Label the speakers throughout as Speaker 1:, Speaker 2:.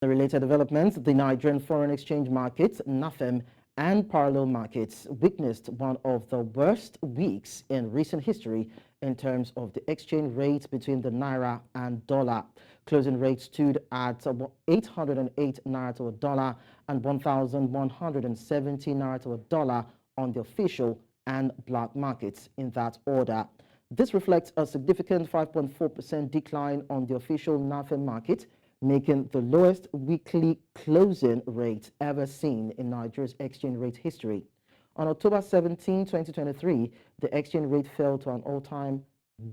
Speaker 1: The related developments, the Nigerian foreign exchange markets, NAFEM, and parallel markets witnessed one of the worst weeks in recent history in terms of the exchange rate between the Naira and dollar. Closing rates stood at 808 Naira to a dollar and 1,170 Naira to a dollar on the official and black markets in that order. This reflects a significant 5.4% decline on the official NAFEM market, making the lowest weekly closing rate ever seen in Nigeria's exchange rate history. On October 17, 2023, the exchange rate fell to an all-time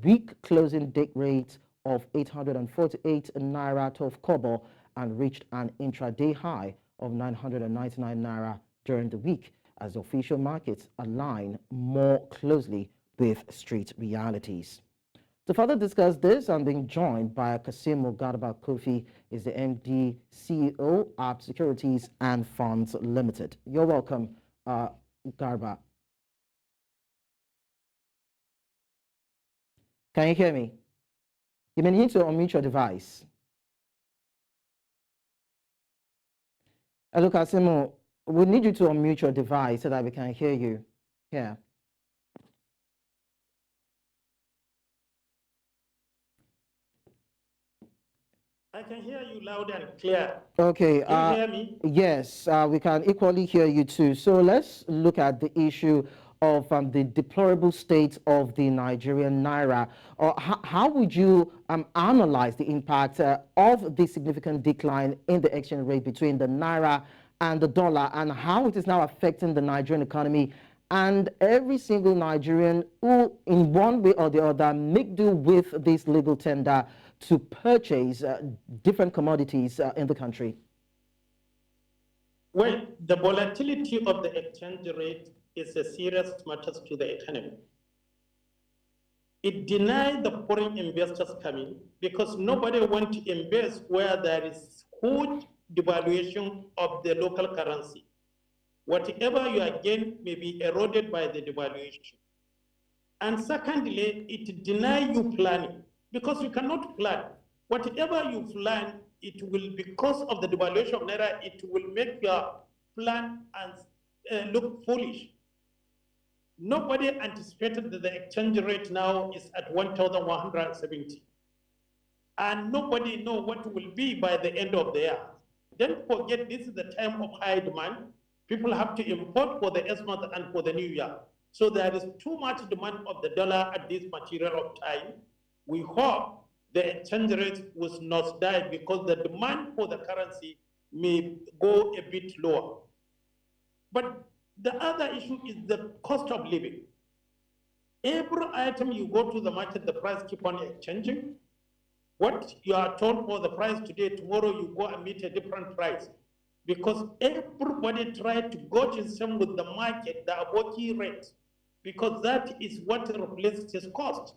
Speaker 1: week closing date rate of 848 Naira 12 kobo and reached an intraday high of 999 Naira during the week as the official markets align more closely with street realities. To further discuss this, I'm being joined by Kasimu. Garba Kurfi is the MD CEO at Securities and Funds Limited. You're welcome, Garba. Can you hear me? You may need to unmute your device. Hello, Kasimu. We need you to unmute your device so that we can hear you. Yeah.
Speaker 2: I can hear you loud and clear.
Speaker 1: Okay.
Speaker 2: Can you hear me?
Speaker 1: Yes, we can equally hear you too. So let's look at the issue of the deplorable state of the Nigerian Naira. How would you analyze the impact of the significant decline in the exchange rate between the Naira and the dollar, and how it is now affecting the Nigerian economy and every single Nigerian who, in one way or the other, make do with this legal tender to purchase different commodities in the country?
Speaker 2: Well, the volatility of the exchange rate is a serious matter to the economy. It denied the foreign investors coming because nobody wants to invest where there is huge devaluation of the local currency. Whatever you gain may be eroded by the devaluation. And secondly, it denies you planning because you cannot plan. Whatever you plan, it will, because of the devaluation of Naira, it will make your plan and look foolish. Nobody anticipated that the exchange rate now is at 1,170. And nobody knows what will be by the end of the year. Don't forget, this is the time of high demand. People have to import for the Xmas and for the New Year. So there is too much demand of the dollar at this material of time. We hope the exchange rate was not die because the demand for the currency may go a bit lower. But the other issue is the cost of living. Every item you go to the market, the price keep on exchanging. What you are told for the price today, tomorrow you go and meet a different price. Because everybody tried to go in same with the market, the aboki rate, because that is what replaces its cost.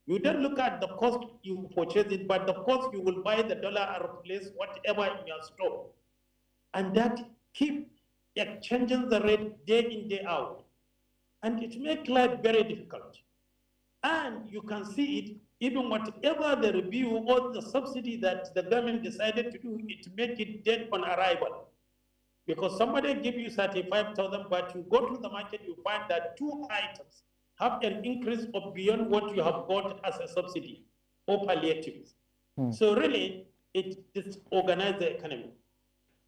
Speaker 2: You don't look at the cost you purchase it, but the cost you will buy the dollar and replace whatever in your store. And that keep exchanging the rate day in, day out. And it makes life very difficult. And you can see it, even whatever the review or the subsidy that the government decided to do, it make it dead on arrival. Because somebody give you 35,000, but you go to the market, you find that two items have an increase of beyond what you have got as a subsidy or palliatives. So really, it disorganizes the economy.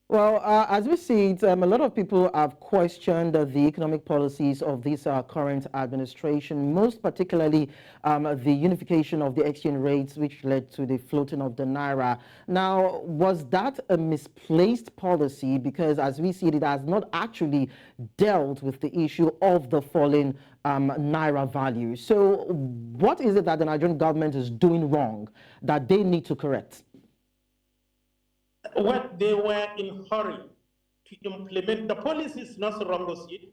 Speaker 1: Well, as we see it, a lot of people have questioned the economic policies of this current administration, most particularly the unification of the exchange rates, which led to the floating of the Naira. Now, was that a misplaced policy? Because as we see it, it has not actually dealt with the issue of the falling Naira value. So what is it that the Nigerian government is doing wrong that they need to correct?
Speaker 2: What they were in hurry to implement the policy is not wrong with it,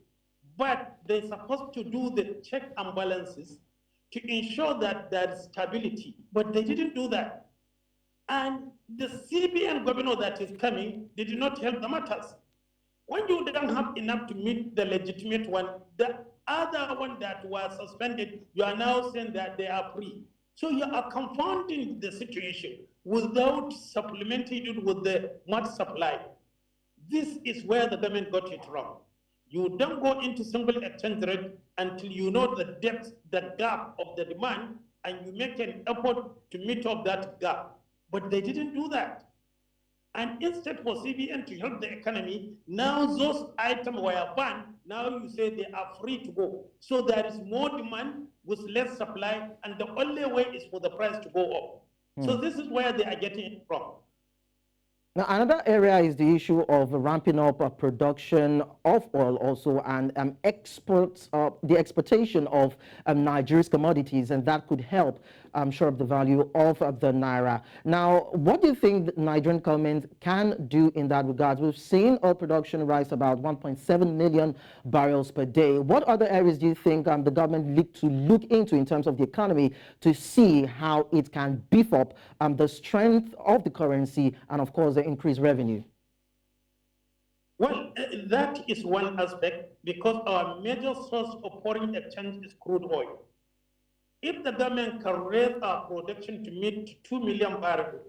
Speaker 2: but they're supposed to do the check and balances to ensure that there's stability, but they didn't do that. And the CBN governor that is coming, they did not help the matters. When you don't have enough to meet the legitimate one, the other one that was suspended, you are now saying that they are free. So you are confounding the situation. without supplementing it with the mud supply. This is where the government got it wrong. You don't go into single exchange rate until you know the depth, the gap of the demand, and you make an effort to meet up that gap. But they didn't do that. And instead for CBN to help the economy, now those items were banned. Now you say they are free to go. So there is more demand with less supply, and the only way is for the price to go up. So this is where they are getting it from.
Speaker 1: Now, another area is the issue of ramping up production of oil also, and exports, the exportation of Nigeria's commodities, and that could help shore up the value of the Naira. Now, what do you think the Nigerian government can do in that regard? We've seen oil production rise about 1.7 million barrels per day. What other areas do you think the government need to look into in terms of the economy to see how it can beef up the strength of the currency and, of course, the increased revenue?
Speaker 2: Well, that is one aspect, because our major source of foreign exchange is crude oil. If the government can raise our production to meet 2 million barrels,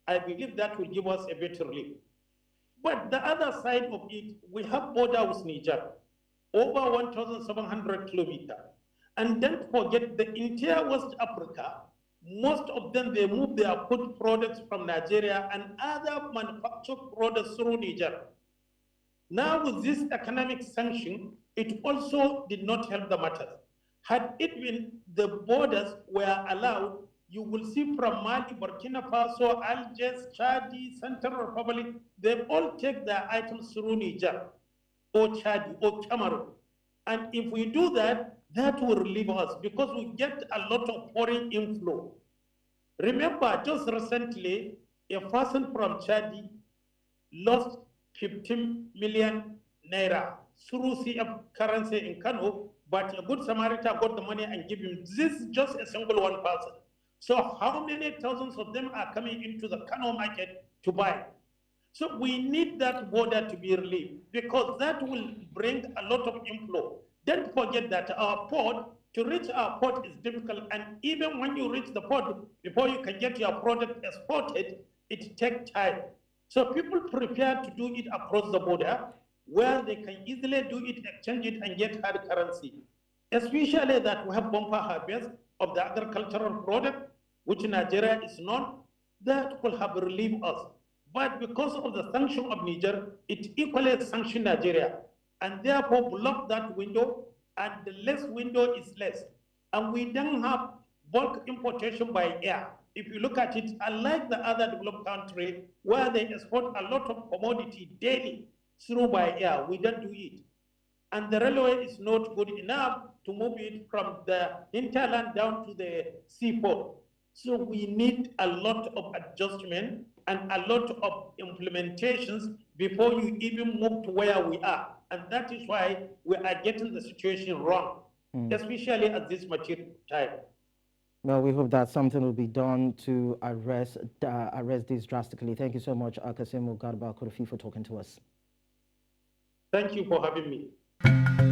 Speaker 2: I believe that will give us a better relief. But the other side of it, we have border with Niger, over 1,700 kilometers. And don't forget the entire West Africa, most of them, they move their food products from Nigeria and other manufactured products through Niger. Now with this economic sanction, it also did not help the matters. Had it been the borders were allowed, you will see from Mali, Burkina Faso, Algiers, Chad, Central Republic, they all take their items through Niger or Chad or Cameroon. And if we do that, that will relieve us, because we get a lot of foreign inflow. Remember, just recently, a person from Chad lost 15 million naira through CF currency in Kano, but a good Samaritan got the money and give him. This is just a single one person. So how many thousands of them are coming into the Kano market to buy? So we need that border to be relieved, because that will bring a lot of inflow. Don't forget that our port, to reach our port is difficult, and even when you reach the port, before you can get your product exported, it takes time. So people prefer to do it across the border, where they can easily do it, exchange it, and get hard currency. Especially that we have bumper harvest of the agricultural product, which Nigeria is known, that will have relieved us. But because of the sanction of Niger, it equally sanctioned Nigeria, and therefore block that window, and the less window is less. And we don't have bulk importation by air. If you look at it, unlike the other developed countries where they export a lot of commodity daily through by air, we don't do it. And the railway is not good enough to move it from the hinterland down to the seaport. So we need a lot of adjustment and a lot of implementations before you even move to where we are. And that is why we are getting the situation wrong, especially at this mature time.
Speaker 1: Well, we hope that something will be done to arrest this drastically. Thank you so much, Kasimu, Garba, Kurfi, for talking to us.
Speaker 2: Thank you for having me.